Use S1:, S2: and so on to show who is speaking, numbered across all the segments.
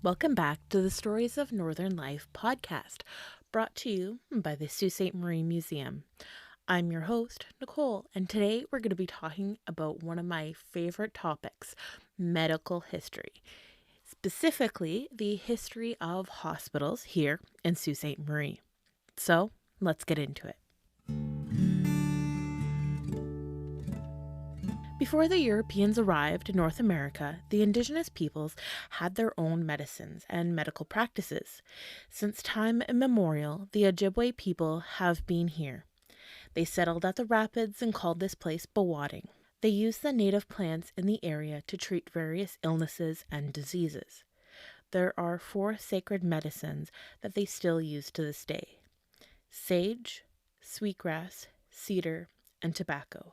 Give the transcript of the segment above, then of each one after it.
S1: Welcome back to the Stories of Northern Life podcast, brought to you by the Sault Ste. Marie Museum. I'm your host, Nicole, and today we're going to be talking about one of my favorite topics, medical history. Specifically, the history of hospitals here in Sault Ste. Marie. So, let's get into it. Before the Europeans arrived in North America, the indigenous peoples had their own medicines and medical practices. Since time immemorial, the Ojibwe people have been here. They settled at the rapids and called this place Bawading. They used the native plants in the area to treat various illnesses and diseases. There are 4 sacred medicines that they still use to this day: sage, sweetgrass, cedar, and tobacco.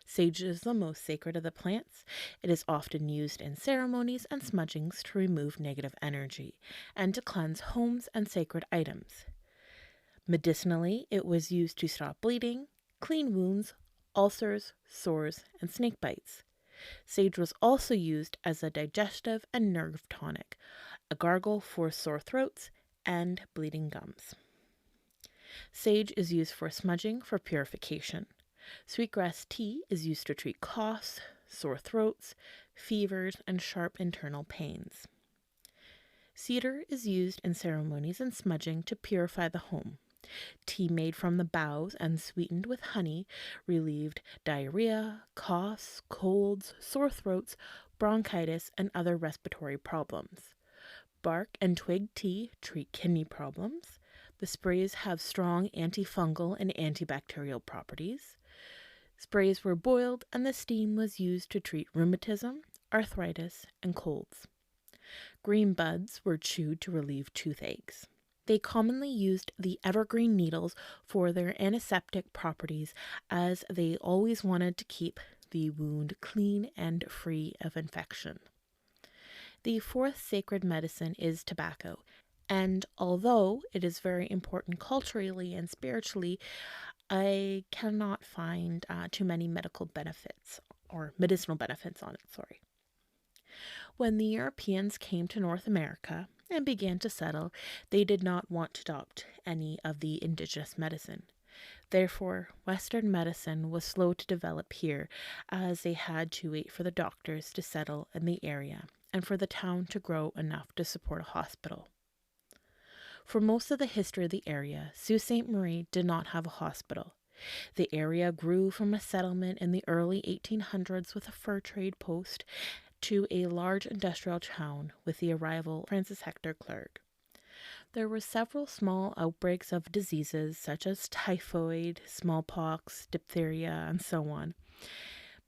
S1: Sage is the most sacred of the plants. It is often used in ceremonies and smudgings to remove negative energy and to cleanse homes and sacred items. Medicinally, it was used to stop bleeding, clean wounds, ulcers, sores, and snake bites. Sage was also used as a digestive and nerve tonic, a gargle for sore throats, and bleeding gums. Sage is used for smudging for purification. Sweetgrass tea is used to treat coughs, sore throats, fevers, and sharp internal pains. Cedar is used in ceremonies and smudging to purify the home. Tea made from the boughs and sweetened with honey relieved diarrhea, coughs, colds, sore throats, bronchitis, and other respiratory problems. Bark and twig tea treat kidney problems. The sprays have strong antifungal and antibacterial properties. Sprays were boiled and the steam was used to treat rheumatism, arthritis, and colds. Green buds were chewed to relieve toothaches. They commonly used the evergreen needles for their antiseptic properties, as they always wanted to keep the wound clean and free of infection. The 4th sacred medicine is tobacco, and although it is very important culturally and spiritually, I cannot find too many medicinal benefits on it. When the Europeans came to North America and began to settle, they did not want to adopt any of the indigenous medicine. Therefore, Western medicine was slow to develop here, as they had to wait for the doctors to settle in the area and for the town to grow enough to support a hospital. For most of the history of the area, Sault Ste. Marie did not have a hospital. The area grew from a settlement in the early 1800s with a fur trade post to a large industrial town with the arrival of Francis Hector Clerc. There were several small outbreaks of diseases such as typhoid, smallpox, diphtheria, and so on,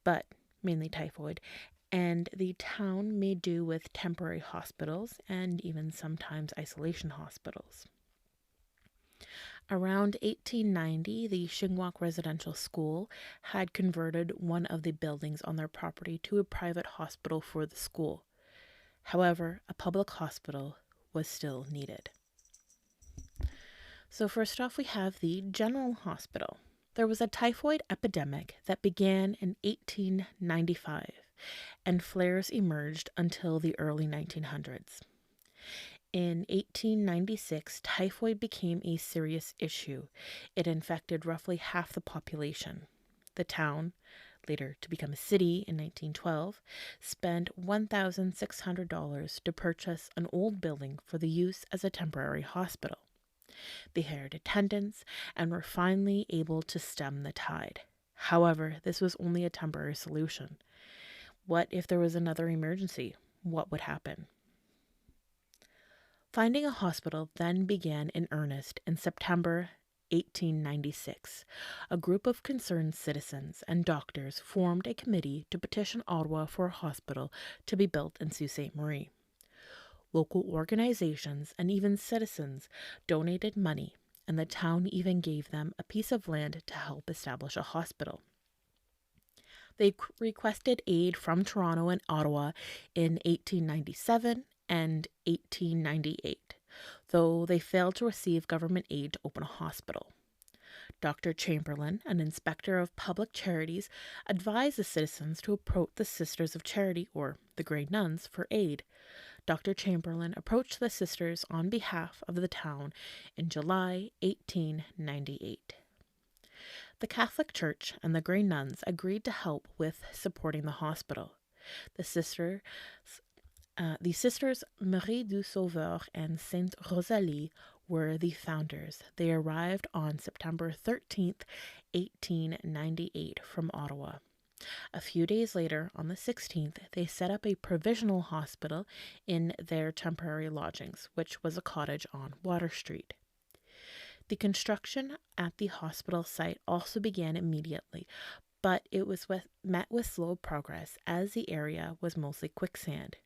S1: but mainly typhoid, and the town made do with temporary hospitals and even sometimes isolation hospitals. Around 1890, the Shingwalk Residential School had converted one of the buildings on their property to a private hospital for the school. However, a public hospital was still needed. So first off, we have the General Hospital. There was a typhoid epidemic that began in 1895, and flares emerged until the early 1900s. In 1896, typhoid became a serious issue. It infected roughly half the population. The town, later to become a city in 1912, spent $1,600 to purchase an old building for the use as a temporary hospital. They hired attendants and were finally able to stem the tide. However, this was only a temporary solution. What if there was another emergency? What would happen? Finding a hospital then began in earnest in September 1896. A group of concerned citizens and doctors formed a committee to petition Ottawa for a hospital to be built in Sault Ste. Marie. Local organizations and even citizens donated money, and the town even gave them a piece of land to help establish a hospital. They requested aid from Toronto and Ottawa in 1897 and 1898, though they failed to receive government aid to open a hospital. Dr. Chamberlain, an inspector of public charities, advised the citizens to approach the Sisters of Charity, or the Grey Nuns, for aid. Dr. Chamberlain approached the sisters on behalf of the town in July 1898. The Catholic Church and the Grey Nuns agreed to help with supporting the hospital. The sisters Marie du Sauveur and Sainte Rosalie were the founders. They arrived on September 13th, 1898 from Ottawa. A few days later, on the 16th, they set up a provisional hospital in their temporary lodgings, which was a cottage on Water Street. The construction at the hospital site also began immediately, but it was met with slow progress as the area was mostly quicksand.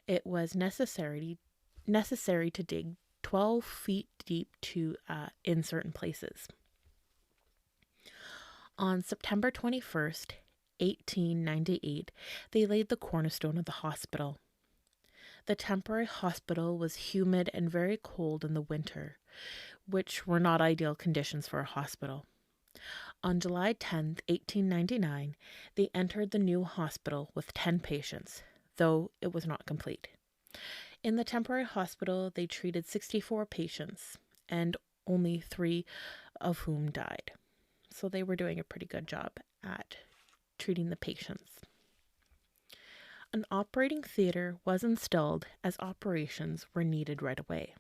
S1: It was necessary to dig 12 feet deep in certain places. On September 21st, 1898, they laid the cornerstone of the hospital. The temporary hospital was humid and very cold in the winter, which were not ideal conditions for a hospital. On July 10, 1899, they entered the new hospital with 10 patients, though it was not complete. In the temporary hospital, they treated 64 patients, and only 3 of whom died. So they were doing a pretty good job at treating the patients. An operating theater was installed as operations were needed right away.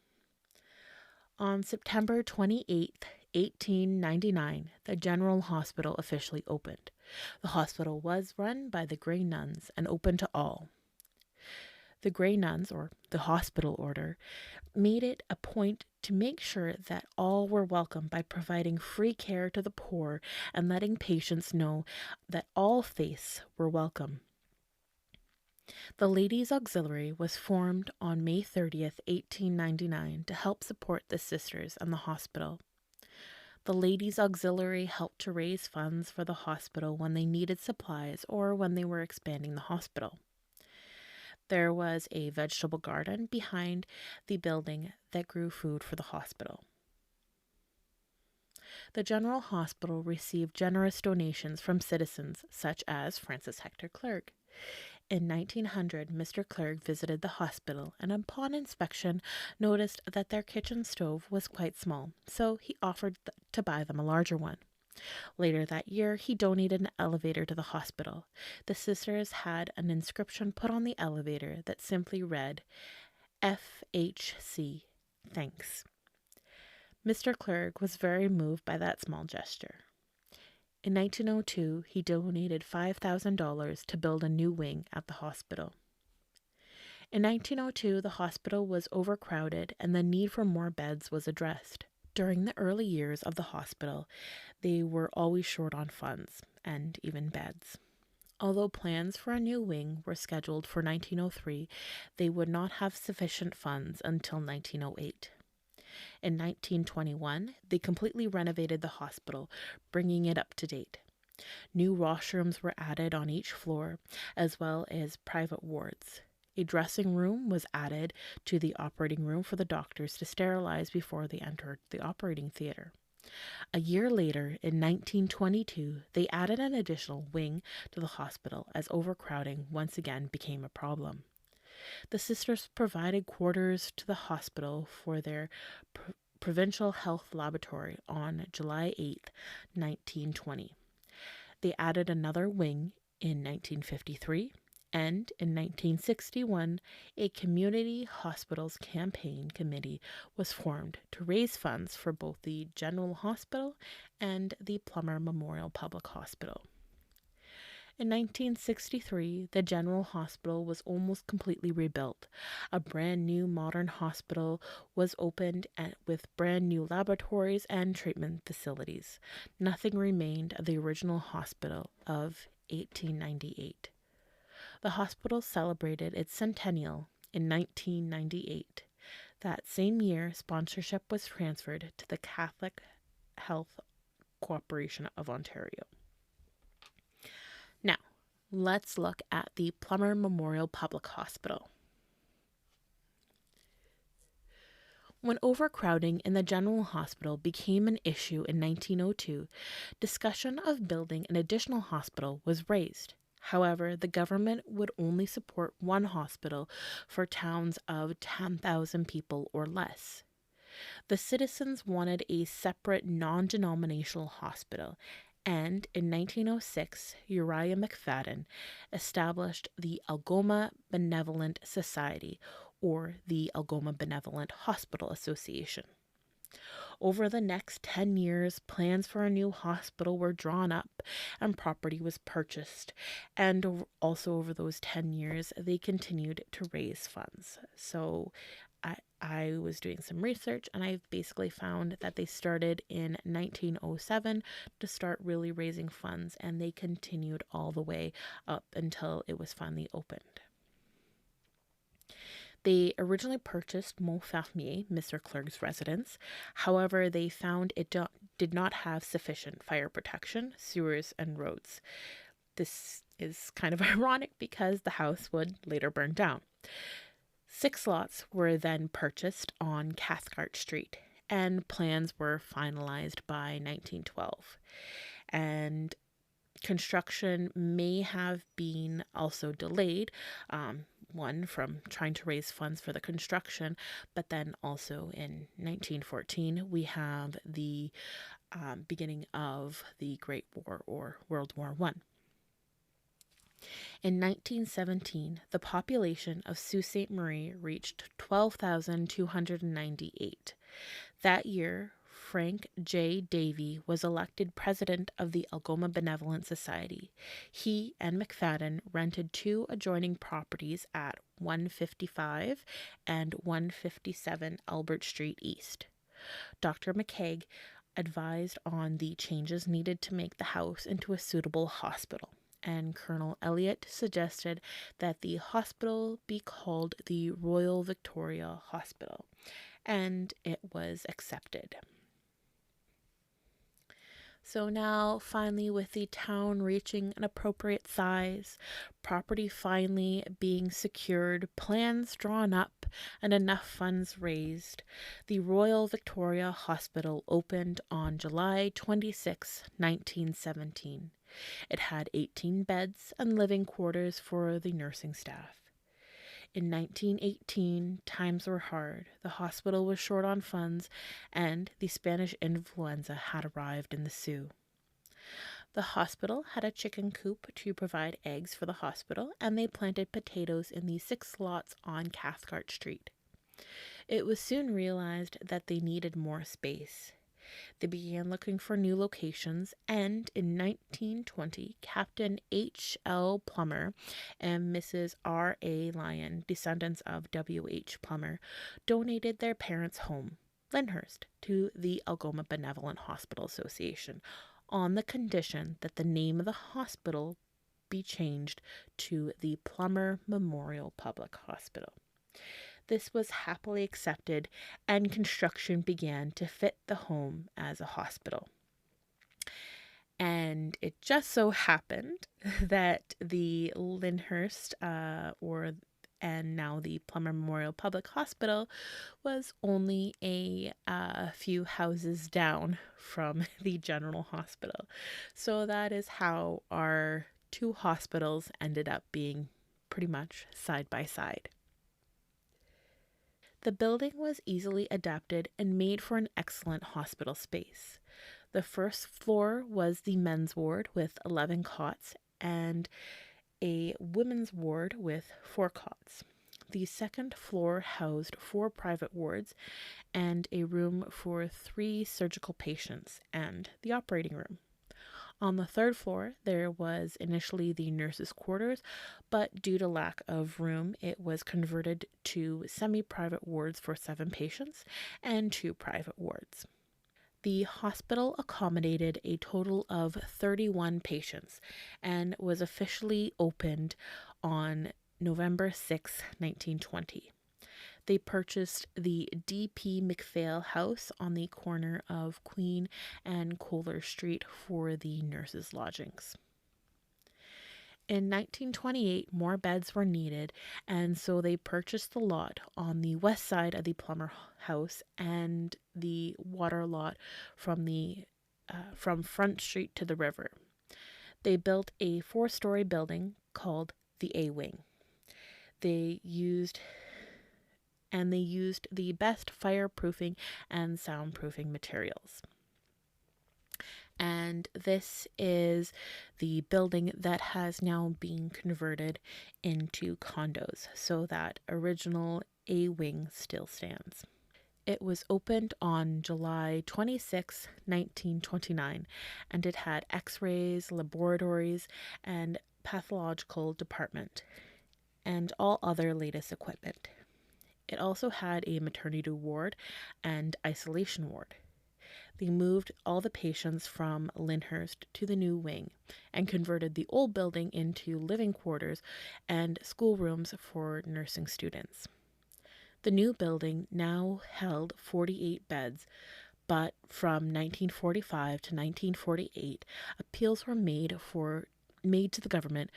S1: On September 28, 1899, the General Hospital officially opened. The hospital was run by the Grey Nuns and open to all. The Grey Nuns, or the hospital order, made it a point to make sure that all were welcome by providing free care to the poor and letting patients know that all faiths were welcome. The Ladies' Auxiliary was formed on May 30th, 1899 to help support the sisters and the hospital. The Ladies' Auxiliary helped to raise funds for the hospital when they needed supplies or when they were expanding the hospital. There was a vegetable garden behind the building that grew food for the hospital. The General Hospital received generous donations from citizens such as Francis Hector Clergue. In 1900, Mr. Clergue visited the hospital and upon inspection noticed that their kitchen stove was quite small, so he offered to buy them a larger one. Later that year, he donated an elevator to the hospital. The sisters had an inscription put on the elevator that simply read, FHC, thanks. Mr. Clergue was very moved by that small gesture. In 1902, he donated $5,000 to build a new wing at the hospital. In 1902, the hospital was overcrowded and the need for more beds was addressed. During the early years of the hospital, they were always short on funds and even beds. Although plans for a new wing were scheduled for 1903, they would not have sufficient funds until 1908. In 1921, they completely renovated the hospital, bringing it up to date. New washrooms were added on each floor, as well as private wards. A dressing room was added to the operating room for the doctors to sterilize before they entered the operating theater. A year later, in 1922, they added an additional wing to the hospital as overcrowding once again became a problem. The sisters provided quarters to the hospital for their provincial health laboratory on July 8, 1920. They added another wing in 1953, and in 1961, a community hospitals campaign committee was formed to raise funds for both the General Hospital and the Plummer Memorial Public Hospital. In 1963, the General Hospital was almost completely rebuilt. A brand new modern hospital was opened with brand new laboratories and treatment facilities. Nothing remained of the original hospital of 1898. The hospital celebrated its centennial in 1998. That same year, sponsorship was transferred to the Catholic Health Corporation of Ontario. Now, let's look at the Plummer Memorial Public Hospital. When overcrowding in the General Hospital became an issue in 1902, discussion of building an additional hospital was raised. However, the government would only support one hospital for towns of 10,000 people or less. The citizens wanted a separate non denominational hospital, and in 1906, Uriah McFadden established the Algoma Benevolent Society, or the Algoma Benevolent Hospital Association. Over the next 10 years, plans for a new hospital were drawn up and property was purchased. And also, over those 10 years, they continued to raise funds. So, I was doing some research and I've basically found that they started in 1907 to start really raising funds, and they continued all the way up until it was finally opened. They originally purchased Montfermier, Mr. Clerk's residence. However, they found it did not have sufficient fire protection, sewers, and roads. This is kind of ironic because the house would later burn down. 6 lots were then purchased on Cathcart Street, and plans were finalized by 1912. And construction may have been also delayed, one from trying to raise funds for the construction, but then also in 1914 we have the beginning of the Great War, or World War One. In 1917, the population of Sault Ste. Marie reached 12,298. That year, Frank J. Davy was elected president of the Algoma Benevolent Society. He and McFadden rented 2 adjoining properties at 155 and 157 Albert Street East. Dr. McCaig advised on the changes needed to make the house into a suitable hospital, and Colonel Elliott suggested that the hospital be called the Royal Victoria Hospital, and it was accepted. So now, finally, with the town reaching an appropriate size, property finally being secured, plans drawn up, and enough funds raised, the Royal Victoria Hospital opened on July 26, 1917. It had 18 beds and living quarters for the nursing staff. In 1918, times were hard. The hospital was short on funds, and the Spanish influenza had arrived in the Sioux. The hospital had a chicken coop to provide eggs for the hospital, and they planted potatoes in the 6 lots on Cathcart Street. It was soon realized that they needed more space. They began looking for new locations, and in 1920, Captain H.L. Plummer and Mrs. R.A. Lyon, descendants of W.H. Plummer, donated their parents' home, Lyndhurst, to the Algoma Benevolent Hospital Association on the condition that the name of the hospital be changed to the Plummer Memorial Public Hospital. This was happily accepted, and construction began to fit the home as a hospital. And it just so happened that the Lyndhurst, and now the Plummer Memorial Public Hospital, was only a few houses down from the General Hospital. So that is how our 2 hospitals ended up being pretty much side by side. The building was easily adapted and made for an excellent hospital space. The first floor was the men's ward with 11 cots and a women's ward with 4 cots. The second floor housed 4 private wards and a room for 3 surgical patients and the operating room. On the 3rd floor, there was initially the nurses' quarters, but due to lack of room, it was converted to semi-private wards for 7 patients and 2 private wards. The hospital accommodated a total of 31 patients and was officially opened on November 6, 1920. They purchased the D.P. McPhail House on the corner of Queen and Kohler Street for the nurses' lodgings. In 1928, more beds were needed, and so they purchased the lot on the west side of the Plummer House and the water lot from Front Street to the river. They built a 4-story building called the A Wing. They used the best fireproofing and soundproofing materials. And this is the building that has now been converted into condos, so that original A Wing still stands. It was opened on July 26, 1929, and it had x-rays, laboratories, and pathological department, and all other latest equipment. It also had a maternity ward and isolation ward. They moved all the patients from Lyndhurst to the new wing and converted the old building into living quarters and schoolrooms for nursing students. The new building now held 48 beds, but from 1945 to 1948, appeals were made to the government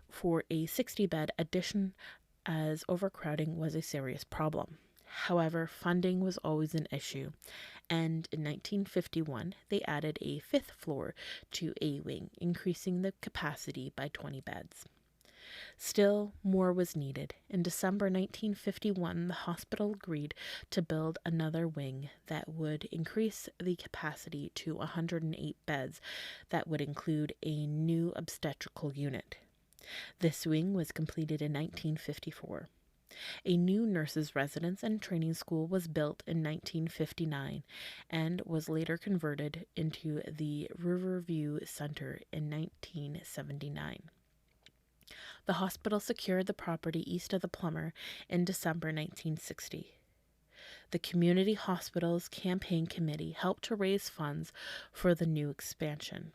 S1: for a 60-bed addition, as overcrowding was a serious problem. However, funding was always an issue, and in 1951 they added a fifth floor to A Wing, increasing the capacity by 20 beds. Still, more was needed. In December 1951, the hospital agreed to build another wing that would increase the capacity to 108 beds, that would include a new obstetrical unit. This wing was completed in 1954. A new nurses' residence and training school was built in 1959 and was later converted into the Riverview Center in 1979. The hospital secured the property east of the Plummer in December 1960. The Community Hospitals Campaign Committee helped to raise funds for the new expansion.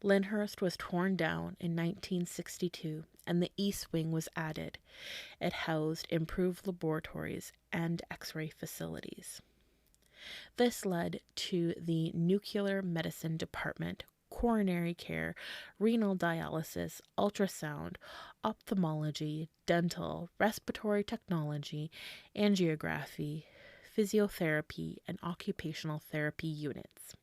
S1: Lyndhurst was torn down in 1962 and the East Wing was added. It housed improved laboratories and x-ray facilities. This led to the nuclear medicine department, coronary care, renal dialysis, ultrasound, ophthalmology, dental, respiratory technology, angiography, physiotherapy, and occupational therapy units.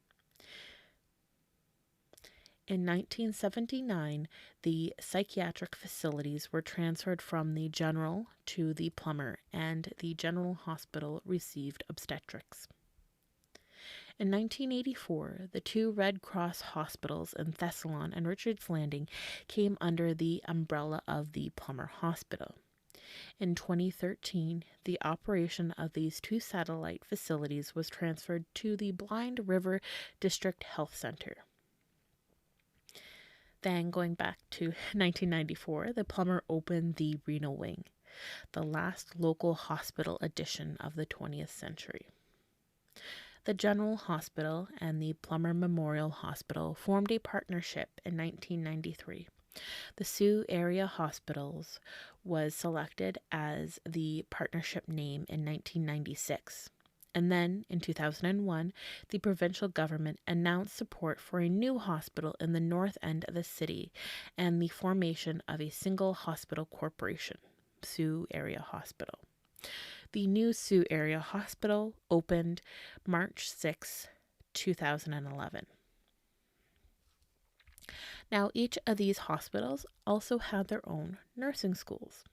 S1: In 1979, the psychiatric facilities were transferred from the General to the Plummer, and the General Hospital received obstetrics. In 1984, the two Red Cross hospitals in Thessalon and Richards Landing came under the umbrella of the Plummer Hospital. In 2013, the operation of these two satellite facilities was transferred to the Blind River District Health Center. Then, going back to 1994, the Plummer opened the Renal Wing, the last local hospital addition of the 20th century. The General Hospital and the Plummer Memorial Hospital formed a partnership in 1993. The Sault Area Hospitals was selected as the partnership name in 1996. And then, in 2001, the provincial government announced support for a new hospital in the north end of the city and the formation of a single hospital corporation, Sault Area Hospital. The new Sault Area Hospital opened March 6, 2011. Now, each of these hospitals also had their own nursing schools.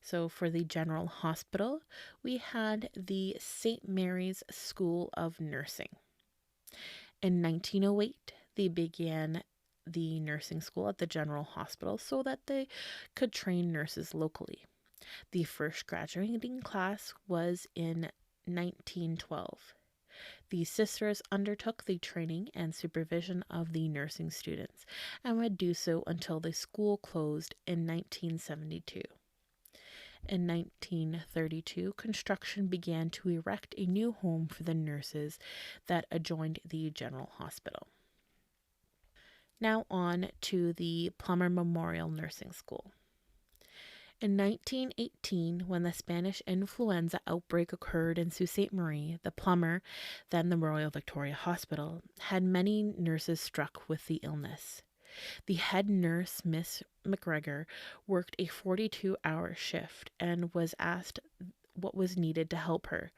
S1: So for the General Hospital, we had the St. Mary's School of Nursing. In 1908, they began the nursing school at the General Hospital so that they could train nurses locally. The first graduating class was in 1912. The sisters undertook the training and supervision of the nursing students and would do so until the school closed in 1972. In 1932, construction began to erect a new home for the nurses that adjoined the General Hospital. Now on to the Plummer Memorial Nursing School. In 1918, when the Spanish influenza outbreak occurred in Sault Ste. Marie, the Plummer, then the Royal Victoria Hospital, had many nurses struck with the illness. The head nurse, Miss McGregor, worked a 42-hour shift and was asked what was needed to help her.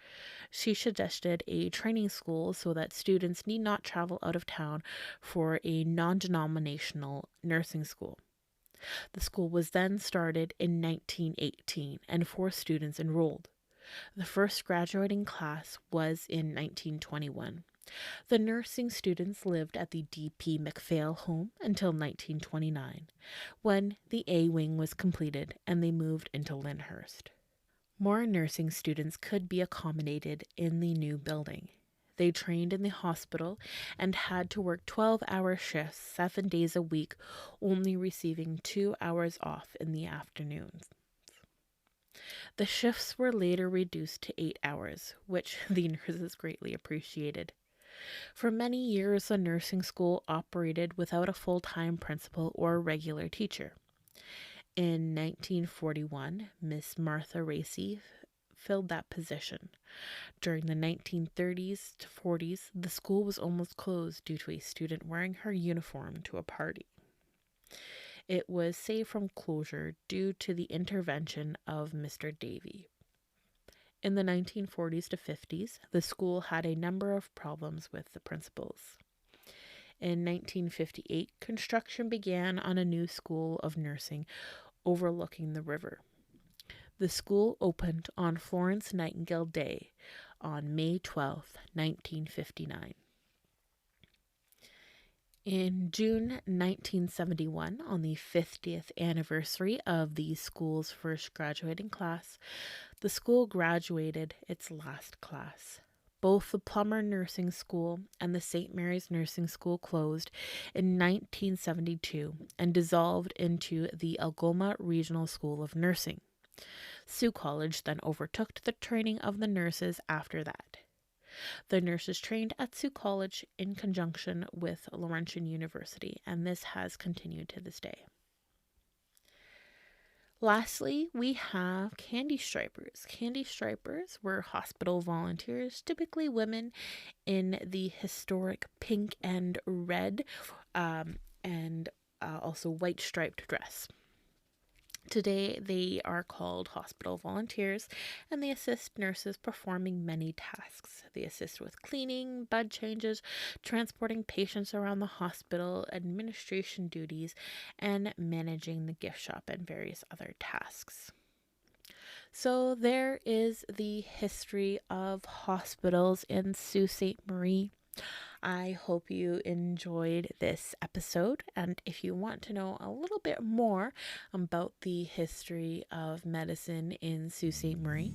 S1: She suggested a training school so that students need not travel out of town for a non-denominational nursing school. The school was then started in 1918 and 4 students enrolled. The first graduating class was in 1921. The nursing students lived at the D.P. McPhail home until 1929, when the A wing was completed and they moved into Lyndhurst. More nursing students could be accommodated in the new building. They trained in the hospital and had to work 12-hour shifts 7 days a week, only receiving 2 hours off in the afternoons. The shifts were later reduced to 8 hours, which the nurses greatly appreciated. For many years, the nursing school operated without a full-time principal or regular teacher. In 1941, Miss Martha Racy filled that position. During the 1930s to 40s, the school was almost closed due to a student wearing her uniform to a party. It was saved from closure due to the intervention of Mr. Davy. In the 1940s to 50s, the school had a number of problems with the principals. In 1958, construction began on a new school of nursing overlooking the river. The school opened on Florence Nightingale Day on May 12, 1959. In June 1971, on the 50th anniversary of the school's first graduating class, the school graduated its last class. Both the Plummer Nursing School and the St. Mary's Nursing School closed in 1972 and dissolved into the Algoma Regional School of Nursing. Sault College then overtook the training of the nurses after that. The nurses trained at Sault College in conjunction with Laurentian University, and this has continued to this day. Lastly, we have candy stripers. Candy stripers were hospital volunteers, typically women in the historic pink and red and also white striped dress. Today, they are called hospital volunteers, and they assist nurses performing many tasks. They assist with cleaning, bed changes, transporting patients around the hospital, administration duties, and managing the gift shop and various other tasks. So there is the history of hospitals in Sault Ste. Marie. I hope you enjoyed this episode, and if you want to know a little bit more about the history of medicine in Sault Ste. Marie,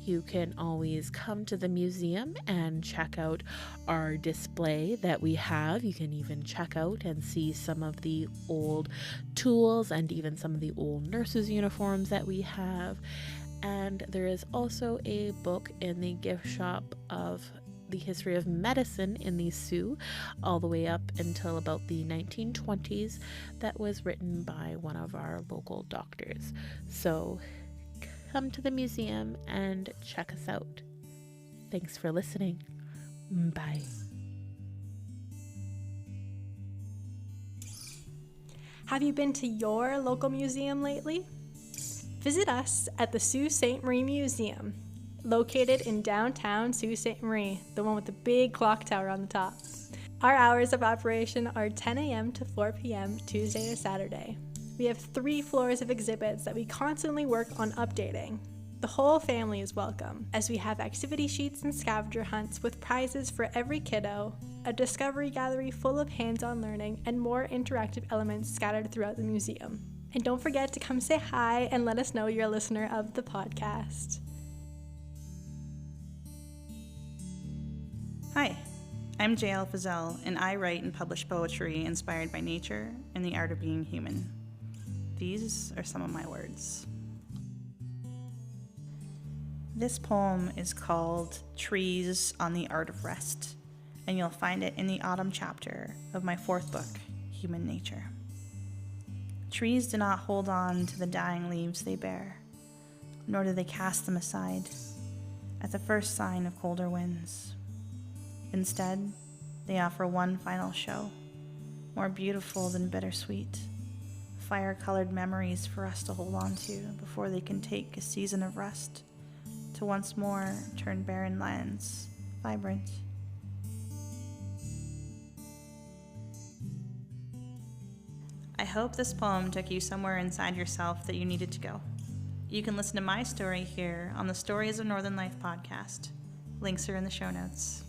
S1: you can always come to the museum and check out our display that we have. You can even check out and see some of the old tools and even some of the old nurses' uniforms that we have. And there is also a book in the gift shop of the history of medicine in the Sioux all the way up until about the 1920s that was written by one of our local doctors. So come to the museum and check us out. Thanks for listening. Bye.
S2: Have you been to your local museum lately? Visit us at the Sault Ste. Marie Museum, located in downtown Sault Ste. Marie, the one with the big clock tower on the top. Our hours of operation are 10 a.m. to 4 p.m. Tuesday to Saturday. We have 3 floors of exhibits that we constantly work on updating. The whole family is welcome, as we have activity sheets and scavenger hunts with prizes for every kiddo, a discovery gallery full of hands-on learning, and more interactive elements scattered throughout the museum. And don't forget to come say hi and let us know you're a listener of the podcast.
S3: Hi, I'm J.L. Fizzell, and I write and publish poetry inspired by nature and the art of being human. These are some of my words. This poem is called Trees on the Art of Rest, and you'll find it in the autumn chapter of my 4th book, Human Nature. Trees do not hold on to the dying leaves they bear, nor do they cast them aside at the first sign of colder winds. Instead, they offer one final show, more beautiful than bittersweet, fire-colored memories for us to hold on to before they can take a season of rest to once more turn barren lands vibrant. I hope this poem took you somewhere inside yourself that you needed to go. You can listen to my story here on the Stories of Northern Life podcast. Links are in the show notes.